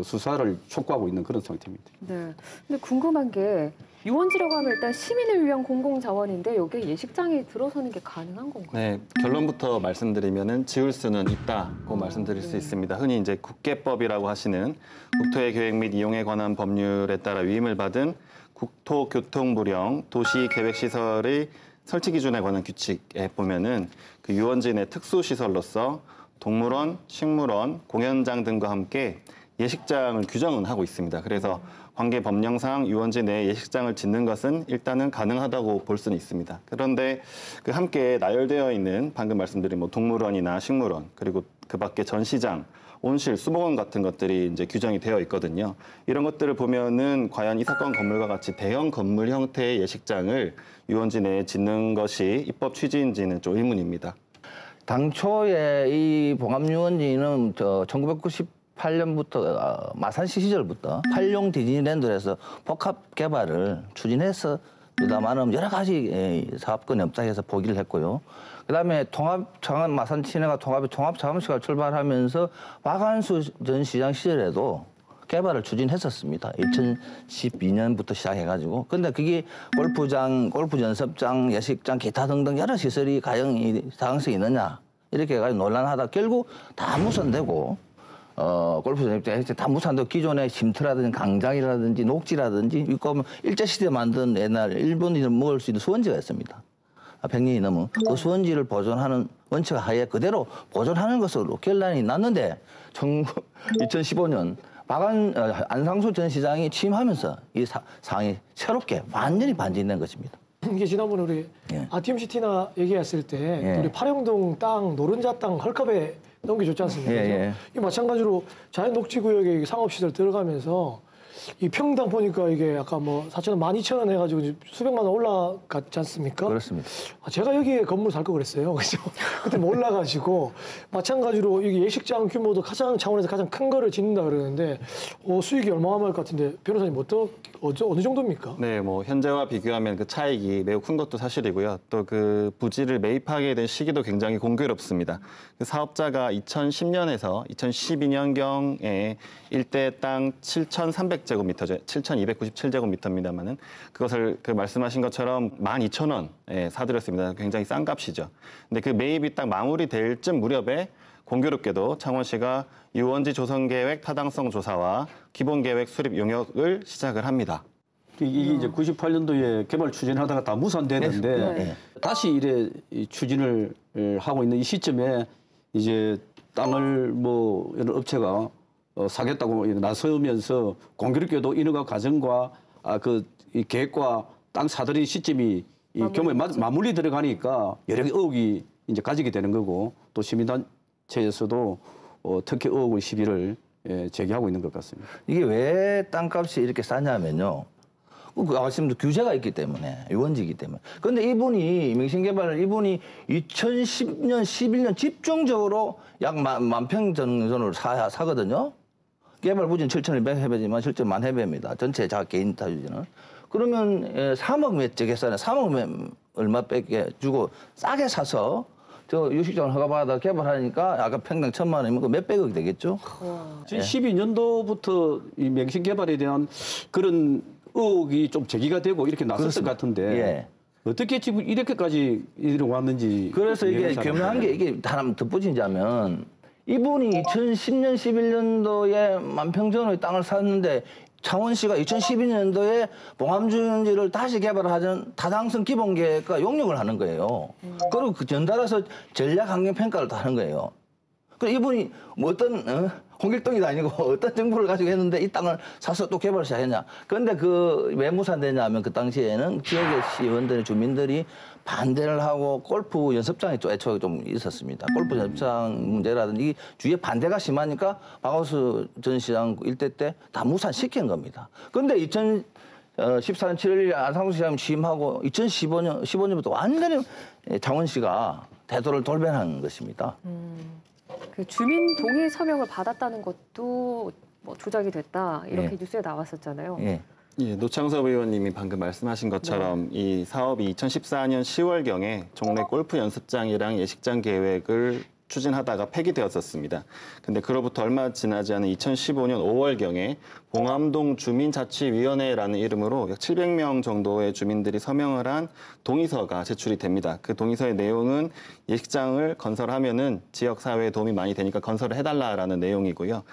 수사를 촉구하고 있는 그런 상태입니다. 네. 근데 궁금한 게 유원지라고 하면 일단 시민을 위한 공공자원인데 여기에 예식장이 들어서는 게 가능한 건가요? 네, 결론부터 말씀드리면은 지을 수는 있다고 말씀드릴 수 있습니다. 흔히 이제 국계법이라고 하시는 국토의 계획 및 이용에 관한 법률에 따라 위임을 받은 국토교통부령 도시계획시설의 설치 기준에 관한 규칙에 보면은 그 유원지 내 특수시설로서 동물원, 식물원, 공연장 등과 함께 예식장을 규정은 하고 있습니다. 그래서 관계 법령상 유원지 내에 예식장을 짓는 것은 일단은 가능하다고 볼 수는 있습니다. 그런데 그 함께 나열되어 있는 방금 말씀드린 뭐 동물원이나 식물원 그리고 그 밖에 전시장, 온실, 수목원 같은 것들이 이제 규정이 되어 있거든요. 이런 것들을 보면은 과연 이 사건 건물과 같이 대형 건물 형태의 예식장을 유원지 내에 짓는 것이 입법 취지인지는 좀 의문입니다. 당초에 이 봉암유원지는 1998년부터 마산시 시절부터 활용 디즈니랜드에서 복합 개발을 추진해서 그다음에는 여러 가지 사업권이 없다 해서 포기를 했고요. 그다음에 마산 시내가 통합 자금시가 출발하면서 박안수 전 시장 시절에도 개발을 추진했었습니다. 2012년부터 시작해가지고. 근데 그게 골프장, 골프 연습장, 예식장, 기타 등등 여러 시설이 과연 이 사항성이 있느냐 이렇게 해가지고 논란하다 결국 다 무산되고 골프장 입장에서 다 무산되고 기존의 쉼터라든지 강장이라든지 녹지라든지 이거 일제시대에 만든 옛날 일본인을 먹을 수 있는 수원지가 있습니다. 100년이 넘은 그 수원지를 보존하는 원칙 하에 그대로 보존하는 것으로 결론이 났는데 2015년 안상수 전 시장이 취임하면서 이 상황이 새롭게 완전히 반전된 것입니다. 이게 지난번에 우리 아티움시티나 얘기했을 때 우리 파령동 땅, 노른자 땅 헐컵에 넘겨줬지 않습니까? 이 마찬가지로 자연 녹지 구역에 상업시설 들어가면서 이 평당 보니까 이게 아까 뭐 4,000원, 12,000원 해가지고 수백만 원 올라갔지 않습니까? 그렇습니다. 제가 여기에 건물 살 거 그랬어요. 그죠? 그때 몰라가지고 마찬가지로 이게 예식장 규모도 가장 차원에서 가장 큰 거를 짓는다 그러는데 수익이 얼마나 할 것 같은데 변호사님 어느 정도입니까? 네, 뭐 현재와 비교하면 그 차익이 매우 큰 것도 사실이고요. 또 그 부지를 매입하게 된 시기도 굉장히 공교롭습니다. 그 사업자가 2010년에서 2012년경에 일대 땅 7,300 7,297제곱미터죠. 7,297제곱미터입니다만은 그것을 그 말씀하신 것처럼 12,000원에 사드렸습니다. 굉장히 싼 값이죠. 근데 그 매입이 딱 마무리될 쯤 무렵에 공교롭게도 창원시가 유원지 조성 계획 타당성 조사와 기본 계획 수립 용역을 시작을 합니다. 이게 이제 98년도에 개발 추진하다가 다 무산되는데 네. 다시 이래 추진을 하고 있는 이 시점에 이제 땅을 뭐 이런 업체가 사겠다고 나서면서 공교롭게도 인허가 과정과 이 계획과 땅 사들인 시점이 이 경우에 맞물리 들어가니까 여러 개 의혹이 이제 가지게 되는 거고 또 시민단체에서도 특히 의혹의 시비를 제기하고 있는 것 같습니다. 이게 왜 땅값이 이렇게 싸냐면요. 아시는 규제가 있기 때문에, 유원지이기 때문에. 그런데 이분이 명신개발을 이분이 2010년, 11년 집중적으로 약 10,000평 정도를 사거든요. 개발 부지는 7,200해배지만 실제 10,000해배입니다. 전체 자기 개인 타주지는. 그러면 3억 몇 계산에 3억 얼마 뺏게 주고 싸게 사서 저 유식장을 허가받아 개발하니까 아까 평당 1,000만 원이면 그 몇백억이 되겠죠. 지금 12년도부터 이 맹신개발에 대한 그런 의혹이 좀 제기가 되고 이렇게 나섰을 것 같은데 예. 어떻게 지금 이렇게까지 이르고 왔는지. 그래서 이게 교묘한 게 이게 하나 덧붙이자면 이분이 2010년, 11년도에 10,000평 정도의 땅을 샀는데 창원시가 2012년도에 봉암주연지를 다시 개발하자는 타당성 기본계획과 용역을 하는 거예요. 그리고 그 전달해서 전략환경평가를 또 하는 거예요. 그리고 이분이 뭐 어떤 홍길동이도 아니고 어떤 정보를 가지고 했는데 이 땅을 사서 또 개발을 시작했냐. 그런데 그 왜 무산되냐 하면 그 당시에는 지역의 시의원들, 주민들이 반대를 하고 골프 연습장이 또 애초에 좀 있었습니다. 골프 연습장 문제라든지 주위에 반대가 심하니까 박원순 전 시장 일대 때 다 무산시킨 겁니다. 그런데 2014년 7월 안상수 시장이 취임하고 15년부터 완전히 창원시가 태도를 돌변한 것입니다. 그 주민 동의 서명을 받았다는 것도 뭐 조작이 됐다 이렇게 예. 뉴스에 나왔었잖아요. 예. 예, 노창섭 의원님이 방금 말씀하신 것처럼 이 사업이 2014년 10월경에 종래 골프 연습장이랑 예식장 계획을 추진하다가 폐기되었었습니다. 근데 그로부터 얼마 지나지 않은 2015년 5월경에 봉암동 주민자치위원회라는 이름으로 약 700명 정도의 주민들이 서명을 한 동의서가 제출이 됩니다. 그 동의서의 내용은 예식장을 건설하면은 지역사회에 도움이 많이 되니까 건설을 해달라라는 내용이고요.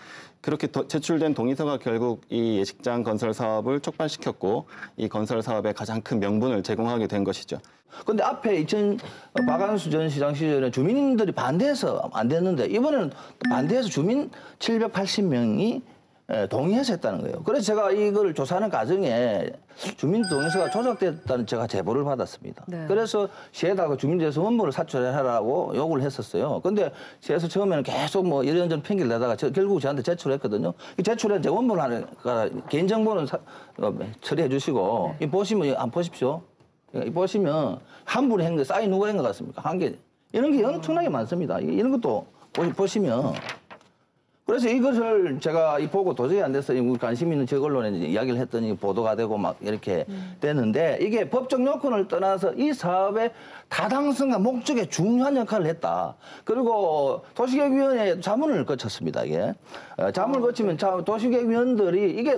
그렇게 제출된 동의서가 결국 이 예식장 건설 사업을 촉발시켰고 이 건설 사업의 가장 큰 명분을 제공하게 된 것이죠. 근데 앞에 박한수 전 시장 시절에 주민들이 반대해서 안 됐는데 이번에는 반대해서 주민 780명이 동의해서 했다는 거예요. 그래서 제가 이걸 조사하는 과정에 주민 동의서가 조작됐다는 제가 제보를 받았습니다. 네. 그래서 시에다가 주민대에서 원본을 사출하라고 요구를 했었어요. 근데 시에서 처음에는 계속 뭐 이런저런 핑계를 내다가 결국 저한테 제출했거든요. 제출한 제 원본을 하니까 개인정보는 처리해 주시고 이 보시면 한번 보십시오. 이 보시면 한 분이 한 거 사인 누가 한 것 같습니까? 한 개. 이런 게 엄청나게 많습니다. 이런 것도 보시면. 그래서 이것을 제가 보고 도저히 안 돼서 관심 있는 지역 언론에 이야기를 했더니 보도가 되고 막 이렇게 되는데 이게 법적 요건을 떠나서 이 사업의 타당성과 목적에 중요한 역할을 했다. 그리고 도시계획위원회에 자문을 거쳤습니다. 이게 자문을 거치면 도시계획위원들이 이게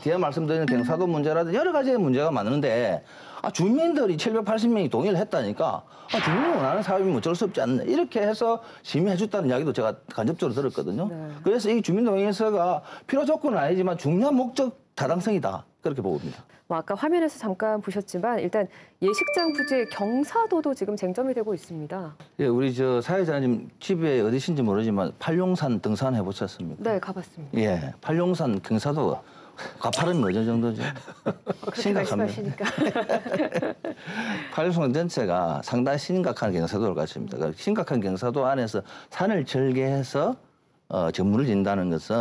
뒤에 말씀드린 경사도 문제라든지 여러 가지의 문제가 많은데 주민들이 780명이 동의를 했다니까 주민이 원하는 사업이면 어쩔 수 없지 않나 이렇게 해서 심의해줬다는 이야기도 제가 간접적으로 들었거든요. 네. 그래서 이 주민동의서가 필요 조건은 아니지만 중요한 목적 타당성이다 그렇게 보입니다. 아까 화면에서 잠깐 보셨지만 일단 예식장 부지의 경사도도 지금 쟁점이 되고 있습니다. 예, 우리 사회자님 집에 어디신지 모르지만 팔룡산 등산해 보셨습니까? 네, 가봤습니다. 예, 팔룡산 경사도 가파른 어느 정도죠? 심각합니다. 팔룡산 전체가 상당히 심각한 경사도를 갖춥니다. 심각한 경사도 안에서 산을 절개해서 전문을 진다는 것은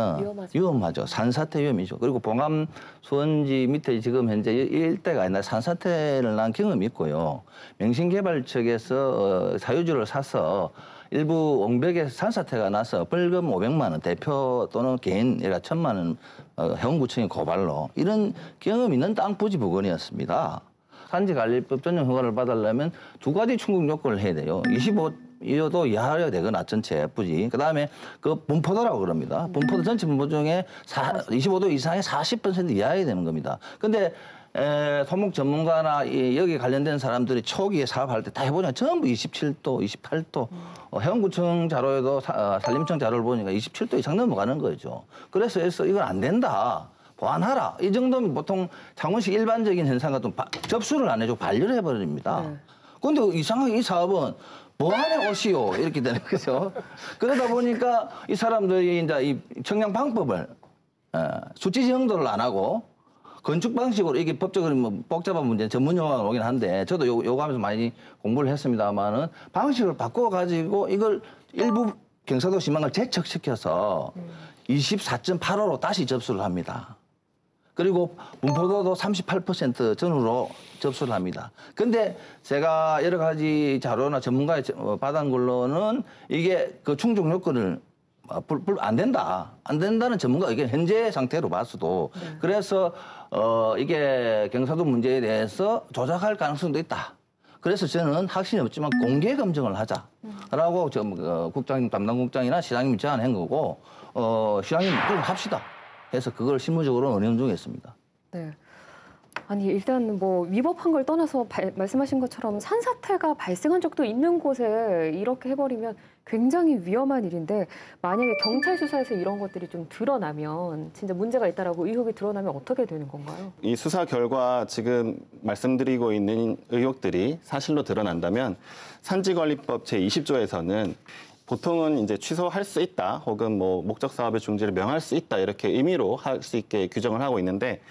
위험하죠. 산사태 위험이죠. 그리고 봉암 수원지 밑에 지금 현재 이 일대가 옛날 산사태를 난 경험이 있고요. 명신개발 측에서 사유지를 사서 일부 옹벽에 산사태가 나서 벌금 500만 원 대표 또는 개인 1,000만 원 해운구청의 고발로 이런 경험이 있는 땅 부지 부근이었습니다. 산지관리법 전용 허가를 받으려면 두 가지 충족 요건을 해야 돼요. 30이어도 이하여야 되거나 전체 부지. 그다음에 그 분포도라고 그럽니다. 분포도 전체 분포 중에 25도 이상의 40% 이하여야 되는 겁니다. 근데 토목 전문가나 여기 관련된 사람들이 초기에 사업할 때 다 해보니까 전부 27도, 28도. 해운구청 자료에도 산림청 자료를 보니까 27도 이상 넘어가는 거죠. 그래서 이건 안 된다. 보완하라. 이 정도면 보통 창원시 일반적인 현상 같은 접수를 안 해주고 반려를 해버립니다. 그런데 이상하게 이 사업은 보완해 오시오 이렇게 되는 거죠. 그러다 보니까 이 사람들이 이제 이 청량 방법을 수치 정도를 안 하고 건축 방식으로 이게 법적으로 뭐 복잡한 문제 전문 용어가 오긴 한데 저도 요거 하면서 많이 공부를 했습니다만은 방식을 바꿔 가지고 이걸 일부 경사도 심한 걸 재척시켜서 24.85로 다시 접수를 합니다. 그리고 분포도도 38% 전후로 접수를 합니다. 근데 제가 여러 가지 자료나 전문가의 받은 걸로는 이게 그 충족 요건을 안 된다. 안 된다는 전문가 의견 현재 상태로 봤어도 그래서 이게 경사도 문제에 대해서 조작할 가능성도 있다. 그래서 저는 확신이 없지만 공개 검증을 하자라고 국장님 담당 국장이나 시장님이 제안한 거고 시장님 그럼 합시다. 해서 그걸 실무적으로 운영 중에 있습니다. 네. 아니 일단 뭐 위법한 걸 떠나서 말씀하신 것처럼 산사태가 발생한 적도 있는 곳에 이렇게 해버리면 굉장히 위험한 일인데 만약에 경찰 수사에서 이런 것들이 좀 드러나면 진짜 문제가 있다라고 의혹이 드러나면 어떻게 되는 건가요? 이 수사 결과 지금 말씀드리고 있는 의혹들이 사실로 드러난다면 산지관리법 제20조에서는 보통은 이제 취소할 수 있다, 혹은 뭐 목적 사업의 중지를 명할 수 있다 이렇게 의미로 할 수 있게 규정을 하고 있는데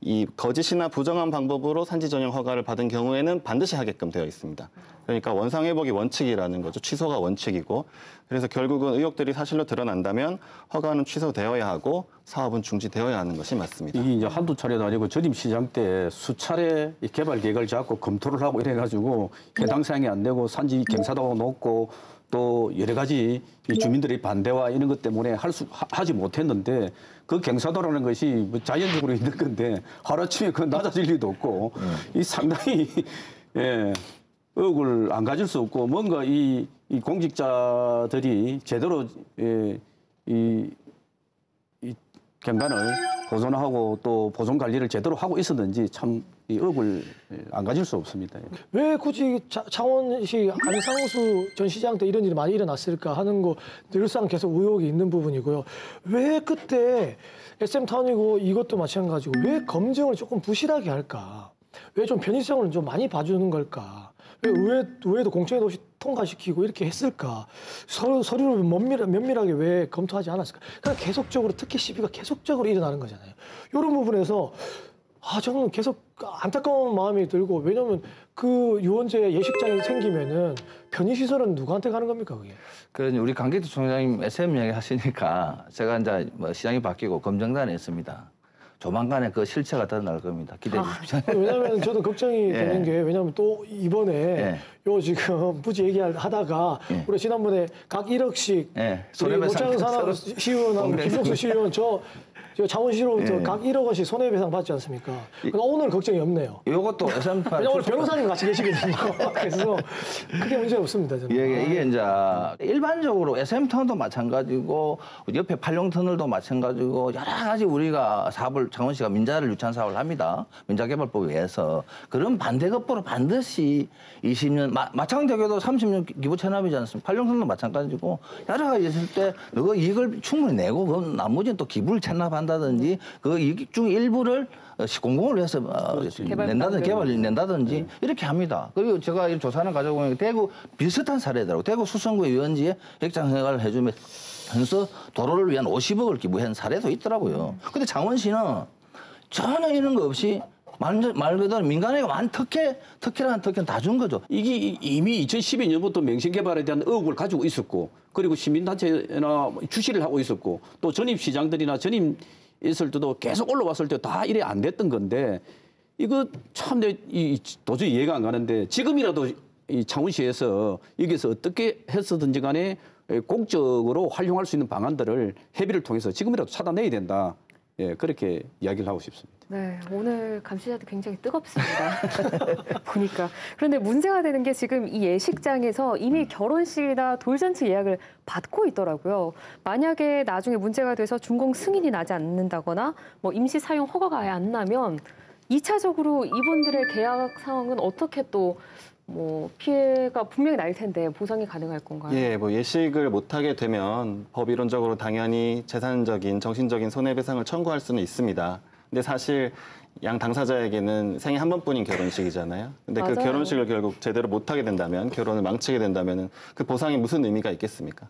이 거짓이나 부정한 방법으로 산지 전용 허가를 받은 경우에는 반드시 하게끔 되어 있습니다. 그러니까 원상회복이 원칙이라는 거죠. 취소가 원칙이고 그래서 결국은 의혹들이 사실로 드러난다면 허가는 취소되어야 하고 사업은 중지되어야 하는 것이 맞습니다. 이게 이제 한두 차례도 아니고 전임 시장 때 수차례 개발 계획을 잡고 검토를 하고 이래가지고 해당 사항이 안 되고 산지 경사도가 높고 또 여러 가지 주민들의 반대와 이런 것 때문에 하지 못했는데 그 경사도라는 것이 뭐 자연적으로 있는 건데 하루아침에 그 낮아질 리도 없고 이 상당히 의혹을 안 가질 수 없고 뭔가 이 공직자들이 제대로 이 경관을 보존하고 또 보존 관리를 제대로 하고 있었는지 참 이 의혹을 안 가질 수 없습니다. 왜 굳이 창원시 안상수 전 시장 때 이런 일이 많이 일어났을까 하는 거 늘상 계속 의혹이 있는 부분이고요. 왜 그때 SM타운이고 이것도 마찬가지고 왜 검증을 조금 부실하게 할까? 왜 좀 편의성을 좀 많이 봐주는 걸까? 왜 의회도 공청회 없이 통과시키고 이렇게 했을까? 서류를 면밀하게 왜 검토하지 않았을까? 그냥 계속적으로 특히 시비가 계속적으로 일어나는 거잖아요. 이런 부분에서 저는 계속 안타까운 마음이 들고 왜냐하면 그 유원재 예식장이 생기면은 편의시설은 누구한테 가는 겁니까 그게? 그래서 우리 강기태 총장님 SM 이야기 하시니까 제가 이제 뭐 시장이 바뀌고 검증단에 있습니다. 조만간에 그 실체가 드러날 겁니다. 기대해 주십시오. 왜냐하면 저도 걱정이 되는 게 왜냐하면 또 이번에 요 지금 부지 얘기하다가 우리 지난번에 각 1억씩 노창 산업시의원하고 김종수 시의원 저 창원시로부터 각 1억 원씩 손해배상 받지 않습니까? 오늘 걱정이 없네요. 이것도 SM8 왜냐면 오늘 변호사님 같이 계시거든요. 그래서 크게 문제 없습니다. 저는. 이게 이제 일반적으로 SM터널도 마찬가지고 옆에 팔룡터널도 마찬가지고 여러 가지 우리가 사업을 창원시가 민자를 유치한 사업을 합니다. 민자개발법에 의해서 그런 반대급부로 반드시 20년 마창대교도 30년 기부 체납이지 않습니까? 팔룡터널도 마찬가지고 여러 가지 있을 때 그거 이익을 충분히 내고 그 나머지는 또 기부를 체납한다든지 그 이익 중 일부를 공공을 위해서 낸다든지 개발을 낸다든지 이렇게 합니다. 그리고 제가 이 조사를 가져보면 대구 비슷한 사례더라고요. 대구 수성구의 유원지에 획장 허가를 해주면서 도로를 위한 50억을 기부한 사례도 있더라고요. 근데 창원시는 전혀 이런 거 없이 말 그대로 민간에게 특혜라는 특혜는 다 준 거죠. 이게 이미 2012년부터 맹신개발에 대한 의혹을 가지고 있었고 그리고 시민단체나 주시를 하고 있었고 또 전임 시장들이나 전임 있을 때도 계속 올라왔을 때 다 이래 안 됐던 건데 이거 참 도저히 이해가 안 가는데 지금이라도 이 창원시에서 여기서 어떻게 했었든지 간에 공적으로 활용할 수 있는 방안들을 협의를 통해서 지금이라도 찾아내야 된다. 그렇게 이야기를 하고 싶습니다. 네, 오늘 감시자도 굉장히 뜨겁습니다. 보니까. 그런데 문제가 되는 게 지금 이 예식장에서 이미 결혼식이나 돌잔치 예약을 받고 있더라고요. 만약에 나중에 문제가 돼서 준공 승인이 나지 않는다거나 뭐 임시 사용 허가가 아예 안 나면 2차적으로 이분들의 계약 상황은 어떻게 또 뭐 피해가 분명히 날 텐데 보상이 가능할 건가요? 예, 뭐 예식을 못하게 되면 법이론적으로 당연히 재산적인, 정신적인 손해배상을 청구할 수는 있습니다. 근데 사실 양 당사자에게는 생애 한 번뿐인 결혼식이잖아요. 근데 맞아요. 그 결혼식을 결국 제대로 못하게 된다면, 결혼을 망치게 된다면 그 보상이 무슨 의미가 있겠습니까?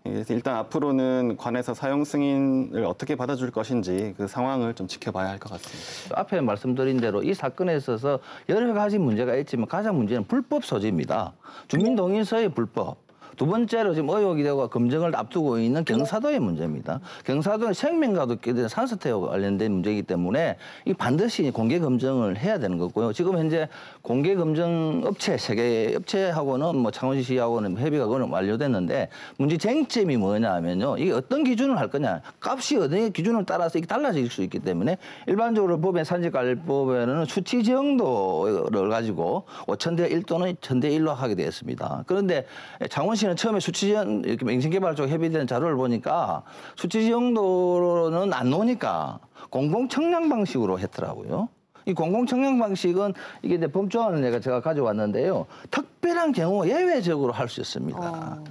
그래서 일단 앞으로는 관에서 사용 승인을 어떻게 받아줄 것인지 그 상황을 좀 지켜봐야 할 것 같습니다. 앞에 말씀드린 대로 이 사건에 있어서 여러 가지 문제가 있지만 가장 문제는 불법 소지입니다. 주민동의서의 불법. 두 번째로 지금 의혹이 되고 검증을 앞두고 있는 경사도의 문제입니다. 경사도는 생명과도 끼는 산소태와 관련된 문제이기 때문에 이 반드시 공개 검증을 해야 되는 거고요. 지금 현재 공개 검증 업체, 세계 업체하고는 뭐 창원시하고는 협의가 완료됐는데 문제 쟁점이 뭐냐면요. 이게 어떤 기준을 할 거냐. 값이 어떤 기준을 따라서 이게 달라질 수 있기 때문에 일반적으로 법에 산지관리법에는 수치 정도를 가지고 5,000대 1 또는 1,000대 1로 하게 되어 있습니다. 그런데 창원시 는 처음에 수치지원 이렇게 맹신개발 쪽 협의된 자료를 보니까 수치 정도는 안 나오니까 공공청량 방식으로 했더라고요. 이 공공청량 방식은 이게 이제 법조안을 제가 가져왔는데요. 특별한 경우 예외적으로 할 수 있습니다.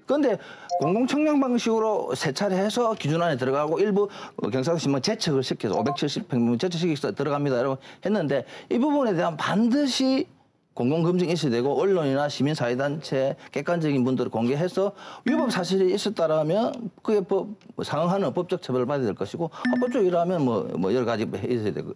그런데 공공청량 방식으로 세 차례 해서 기준 안에 들어가고 일부 경상도시만 제척을 시켜서 570평면 제척시켜서 들어갑니다. 라고 했는데 이 부분에 대한 반드시 공공검증이 있어야 되고 언론이나 시민사회단체 객관적인 분들을 공개해서 위법 사실이 있었다라면 그에 상응하는 법적 처벌을 받아야 될 것이고 합법적이라면 뭐 여러 가지 있어야 되고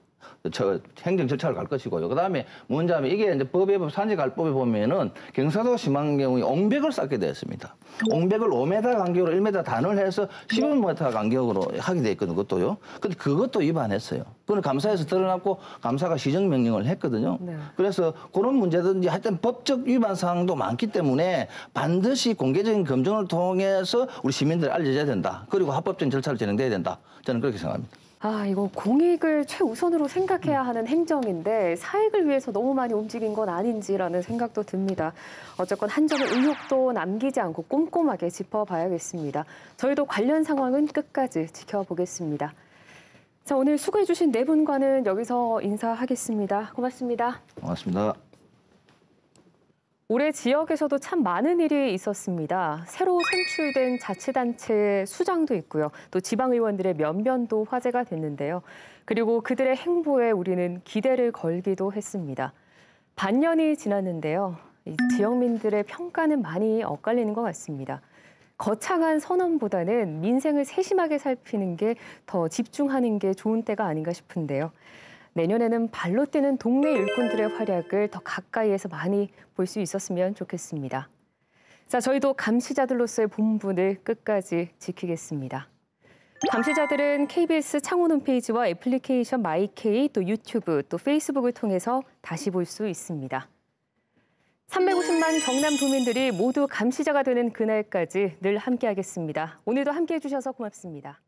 행정 절차를 갈 것이고요. 그다음에 문제하면 이게 이제 산지관리법에 보면은 경사도가 심한 경우에 옹벽을 쌓게 되었습니다. 옹벽을 5m 간격으로 1m 단을 해서 15m 간격으로 하게 돼 있거든요. 그것도요. 근데 그것도 위반했어요. 그건 감사에서 드러났고 감사가 시정명령을 했거든요. 네. 그래서 그런 문제든지 하여튼 법적 위반 사항도 많기 때문에 반드시 공개적인 검증을 통해서 우리 시민들 알려줘야 된다. 그리고 합법적인 절차를 진행돼야 된다. 저는 그렇게 생각합니다. 이거 공익을 최우선으로 생각해야 하는 행정인데 사익을 위해서 너무 많이 움직인 건 아닌지라는 생각도 듭니다. 어쨌건 한 점의 의혹도 남기지 않고 꼼꼼하게 짚어봐야겠습니다. 저희도 관련 상황은 끝까지 지켜보겠습니다. 자, 오늘 수고해 주신 네 분과는 여기서 인사하겠습니다. 고맙습니다. 고맙습니다. 올해 지역에서도 참 많은 일이 있었습니다. 새로 선출된 자치단체 수장도 있고요. 또 지방의원들의 면면도 화제가 됐는데요. 그리고 그들의 행보에 우리는 기대를 걸기도 했습니다. 반년이 지났는데요. 지역민들의 평가는 많이 엇갈리는 것 같습니다. 거창한 선언보다는 민생을 세심하게 살피는 게 더 집중하는 게 좋은 때가 아닌가 싶은데요. 내년에는 발로 뛰는 동네 일꾼들의 활약을 더 가까이에서 많이 볼 수 있었으면 좋겠습니다. 자, 저희도 감시자들로서의 본분을 끝까지 지키겠습니다. 감시자들은 KBS 창원 홈페이지와 애플리케이션 마이케이, 또 유튜브, 또 페이스북을 통해서 다시 볼 수 있습니다. 350만 경남 도민들이 모두 감시자가 되는 그날까지 늘 함께하겠습니다. 오늘도 함께해 주셔서 고맙습니다.